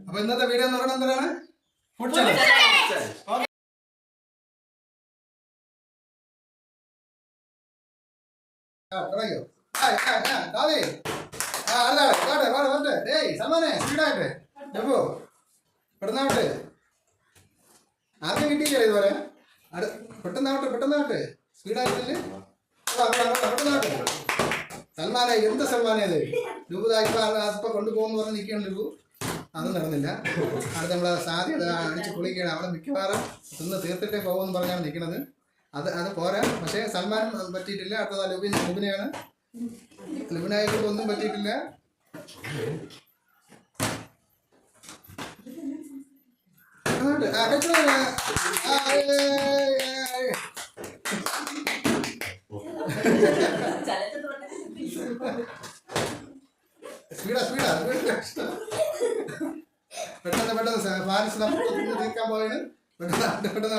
അപ്പൊ ഇന്നത്തെ വീഡിയോ എന്ന് പറയുന്നത് എന്താണ്? Food challenge. ആർക്കും കിട്ടിയില്ലേ ഇതുപോലെ? പെട്ടെന്നാവട്ടെ സ്പീഡായിട്ടില്ലേ? സൽമാനെ, എന്ത് സൽമാനെ അത്? ലുബു ഇപ്പൊ കൊണ്ടുപോകുന്ന പറഞ്ഞ് നിൽക്കുകയാണ് ലുബു. അത് നടന്നില്ല. അടുത്ത നമ്മളെ സാധ്യത അടിച്ച് പൊളിക്കുകയാണ്. അവിടെ മിക്കവാറും തിന്ന് തീർത്തിട്ടേ പോകുമെന്ന് പറഞ്ഞാണ് നിൽക്കുന്നത്. അത് പോരാ. പക്ഷേ സൽമാൻ പറ്റിയിട്ടില്ല. അടുത്തത് ലുബിനെയാണ്. ലുബിനായിട്ട് ഒന്നും പറ്റിയിട്ടില്ല. പെട്ടെന്ന് ഫാരിസ് തീർക്കാൻ പോയാണ്. പെട്ടെന്ന് അടുത്ത് പെട്ടെന്ന്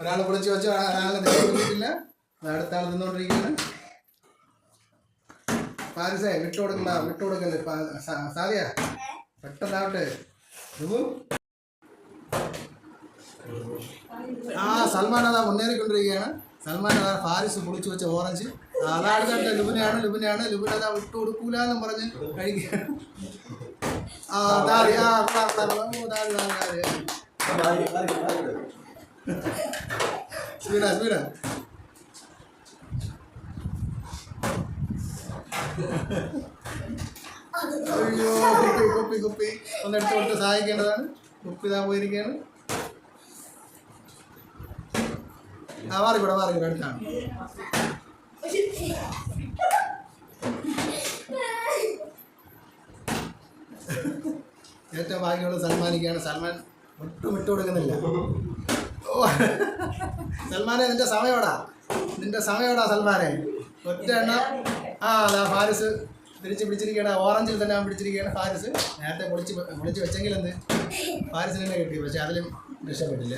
ഒരാളെ പൊളിച്ച് വെച്ച് ഒരാളെ നിന്നിട്ടില്ല. അടുത്ത ആൾ നിന്നോണ്ടിരിക്കുകയാണ്. പാരിസേ വിട്ടുകൊടുക്കല്ലേ സാധ്യ. പെട്ടെന്നാവട്ടെ. സൽമാൻ അതാ മുന്നേറിക്കൊണ്ടിരിക്കുകയാണ്. സൽമാൻ അതാ ഫാരിസ് പൊളിച്ചു വെച്ച ഓറഞ്ച്. അതാടുത്ത ലുബിനെയാണ്. ലുബിൻ അതാ വിട്ടുകൊടുക്കൂല എന്നും പറഞ്ഞ് കഴിക്കുകയാണ്. സ്പീഡാ അയ്യോ, കുപ്പി ഒന്നെടുത്ത് കൊടുത്ത് സഹായിക്കേണ്ടതാണ്. കുപ്പി ഇതാ പോയിരിക്കുകയാണ്. മാറിക്കൂടെ അടുത്താണ്. ഏറ്റവും ഭാഗ്യമുള്ള സൽമാനിക്കാണ്. സൽമാൻ ഒട്ടും വിട്ടുകൊടുക്കുന്നില്ല. സൽമാനെ, നിന്റെ സമയമാടാ സൽമാനെ. ഒറ്റ എണ്ണം. അതാ ഫാരിസ് തിരിച്ച് പിടിച്ചിരിക്കുകയാണ്. ഓറഞ്ചിൽ തന്നെ പിടിച്ചിരിക്കുകയാണ് ഫാരിസ്. നേരത്തെ പൊളിച്ച് വെച്ചെങ്കിൽ എന്ത് ഫാരിസിന് തന്നെ കിട്ടി. പക്ഷെ അതിലും രക്ഷപ്പെട്ടില്ല.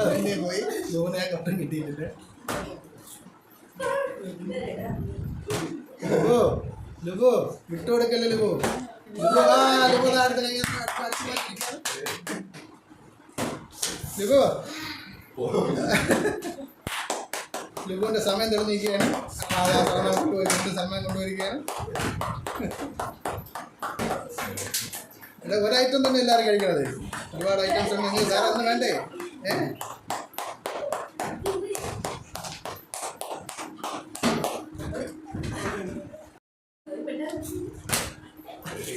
അതിൻ്റെ പോയി ഒട്ടും കിട്ടിയിട്ടില്ല. ലുബു വിട്ടുകൊടുക്കല്ലേ ലുബു. ലുബുവിന്റെ സമയം തെളിഞ്ഞിരിക്കുകയാണ്. സൽമാൻ കൊണ്ടുവരികയാണ്. ഒരു ഐറ്റം തന്നെ എല്ലാവരും കഴിക്കണത്. ഒരുപാട് ഐറ്റംസ് ഉണ്ടെങ്കിൽ വേറെ ഒന്നും വേണ്ടേ?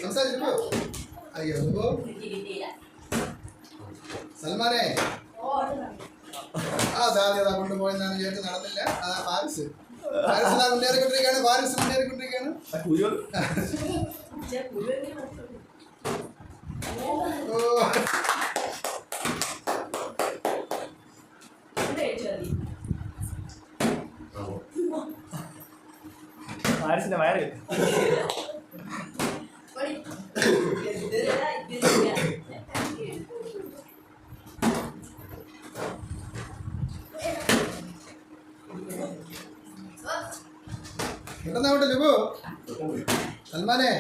സംസാരിച്ചോ? അയ്യോ സൽമാനെ, സാധ്യത കൊണ്ടുപോയെന്നാണ് വിചാരിച്ച് നടന്നില്ല. ഫാരിസ് മുന്നേറിക്കൊണ്ടിരിക്കുകയാണ്. ഫാരിസിന്റെ വയറ് പെട്ടെന്നാവട്ടെ ലുബു. സൽമാനെ,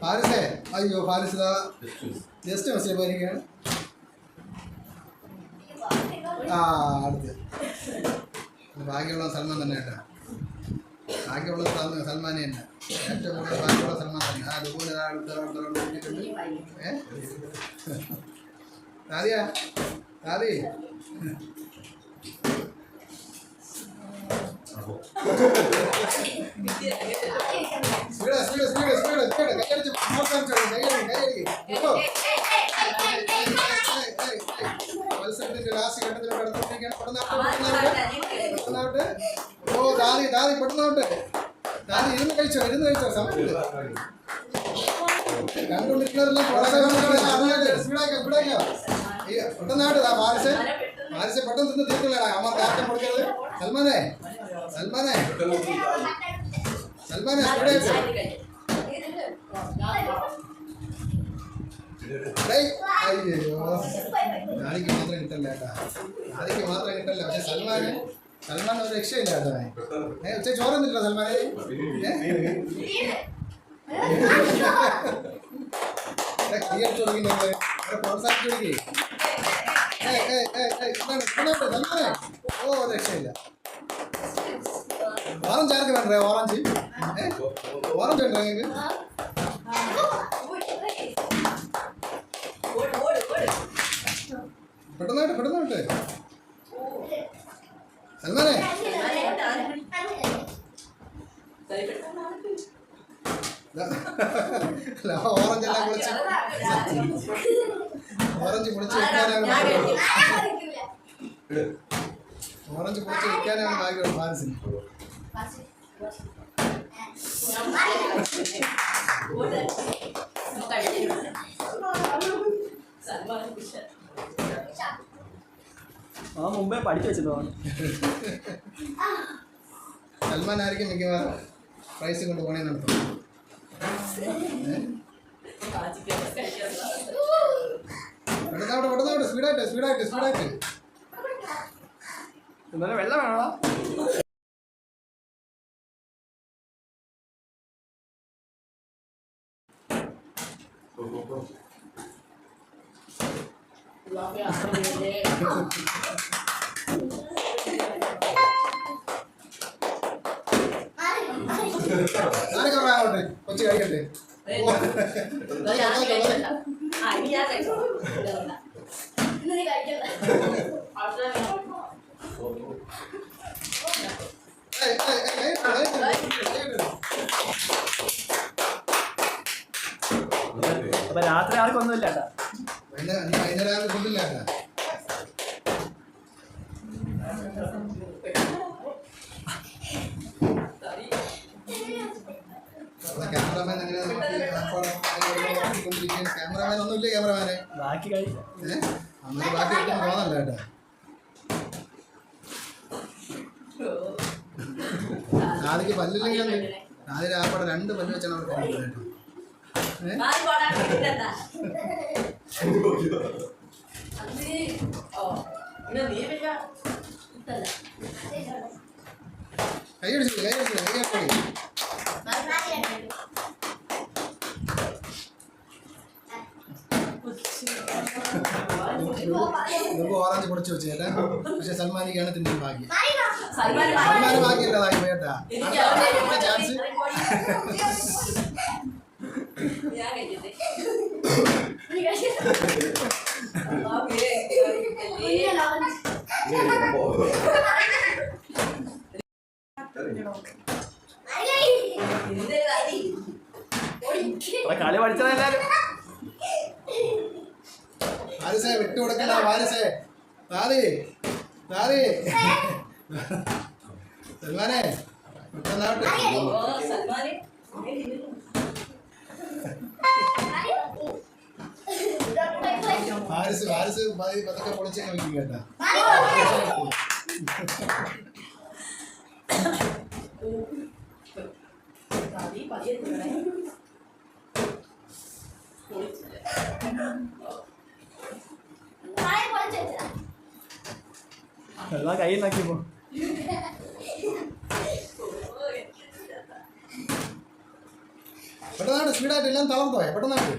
ഫാരിസേ. അയ്യോ, ഫാരിസ് ജസ്റ്റ് മെസ്സേജ് പോയിരിക്കുകയാണ്. അടുത്ത് ഭാഗ്യമുള്ള സൽമാൻ തന്നെ കേട്ടോ. ഭാഗ്യമുള്ള സൽമാനെ തന്നെ. ഏറ്റവും കൂടുതൽ ഭാഗ്യമുള്ള സൽമാൻ തന്നെ. ലുബുവിന് കിട്ടിയിട്ടുണ്ട്. രാധി ലാസ്റ്റ് ഘട്ടത്തിൽ കടന്നിരിക്കുകയാണ്. പെട്ടെന്നാവട്ടെ. ഓ ദാദി പെട്ടെന്നാവട്ടെ. ദാദി ഇരുന്ന് കഴിച്ചോ. സമയമില്ല. കണ്ടുകൊണ്ടിരിക്കുന്നവരെല്ലാം പെട്ടെന്നായിട്ട് പാരിസ് പെട്ടെന്ന് തിന്ന് തീർക്കില്ലടാ. അമ്മ നേരത്തെ കൊടുക്കരുത്. സൽമാനെ സൽമാനെ സൽമാനെ സ്പീഡായിട്ട് അയ്യോ ഞാനിക്ക് മാത്രം കിട്ടല്ല കേട്ടാ. ആദ്യക്ക് മാത്രം കിട്ടല്ല. പക്ഷെ സൽമാൻ ഒരു രക്ഷയില്ല കേട്ടോ. ഉച്ച ചോറൊന്നുമില്ല സൽമാനെ. പ്രോത്സാഹിപ്പിക്കേ. സൽമാനെ ഓ രക്ഷയില്ല. ഓറഞ്ച് ആർക്ക് വേണ്ടേ? ഓറഞ്ച് ഓറഞ്ച് ഉണ്ടോ നിങ്ങൾക്ക്? പെട്ടെന്നായിട്ട് സൽമാനെ ഓറഞ്ച് എല്ലാം പൊളിച്ച് ഓറഞ്ച് പൊളിച്ച് വിൽക്കാനാണ് ആഗ്രഹം ഫാൻസിന്. മുമ്പേ പഠിച്ചു വെച്ചതോ? സൽമാൻ ആയിരിക്കും മിക്കവാറും പ്രൈസ് കൊണ്ട് പോണേ നടത്തും. പെട്ടെന്നാവട്ടെ സ്പീഡായിട്ട് എന്നാലും വെള്ളം വേണോ? കൊച്ചു കഴിക്കട്ടെ. അപ്പൊ രാത്രി ആർക്കൊന്നുമില്ല കേട്ടാ. വൈകുന്നേരം ഫുഡില്ല കേട്ടാ. ക്യാമറമാൻ അങ്ങനെ ക്യാമറമാൻ ഒന്നുമില്ല. ക്യാമറമാനെ ബാക്കി കഴിക്കാം. അന്നേരം ബാക്കി കിട്ടും തോന്നല്ല കേട്ടാ. ആദ്യം പല്ലില്ലെങ്കിൽ ആദ്യം ആപ്പാടെ 2 പല്ല് വെച്ചാണ് അവർ കഴിക്കുന്നത് കേട്ടോ. കൈയടിച്ചില്ല ഓറഞ്ച് പൊടിച്ചു വെച്ച് കേട്ടാ. പക്ഷെ സൽമാനിക്കാണ് തിന്നാൻ ഭാഗ്യം. സൽമാന് ഭാഗ്യമില്ലതായി കേട്ടാ. ചാൻസ് കളി പഠിച്ചതെല്ലാരും വാരിസേ വിട്ടുകൊടുക്കണ്ട. വാരിസേ സൽമാനെ പെട്ടെന്നാവട്ടെ. വാരിസ് പതൊക്കെ പൊളിച്ചൊക്കെ വയ്ക്കും കേട്ടാ. എല്ലാം കയ്യിൽ നോക്കിയപ്പോ പെട്ടെന്നായിട്ട് സ്പീഡായിട്ട് എല്ലാം തളർന്നു പോയ. പെട്ടെന്നായിട്ട്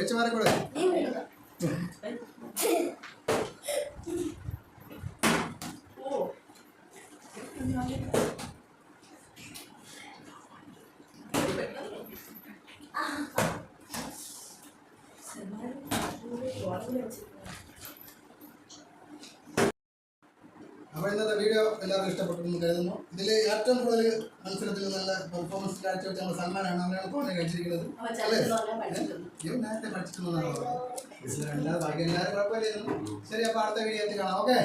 ഏച്ചുമാരെ കൂടെ അപ്പോൾ ഇന്നത്തെ വീഡിയോ എല്ലാവർക്കും ഇഷ്ടപ്പെട്ടു എന്ന് കരുതുന്നു. ഇതിൽ ഏറ്റവും കൂടുതൽ മത്സരത്തിൽ നല്ല പെർഫോമൻസ് കാഴ്ചവെച്ച നമ്മുടെ സൽമാനാണ് അവനാണ് തോന്നെ കഴിച്ചിരിക്കുന്നത് അല്ലേ ഇവൻ നേരത്തെ പഠിച്ചിട്ടുണ്ടെന്നാണ് പറഞ്ഞത് അല്ലാതെ ബാക്കി എല്ലാവരും കുഴപ്പമില്ലായിരുന്നു ശരി അപ്പോൾ അടുത്ത വീഡിയോ കാണാം ഓക്കെ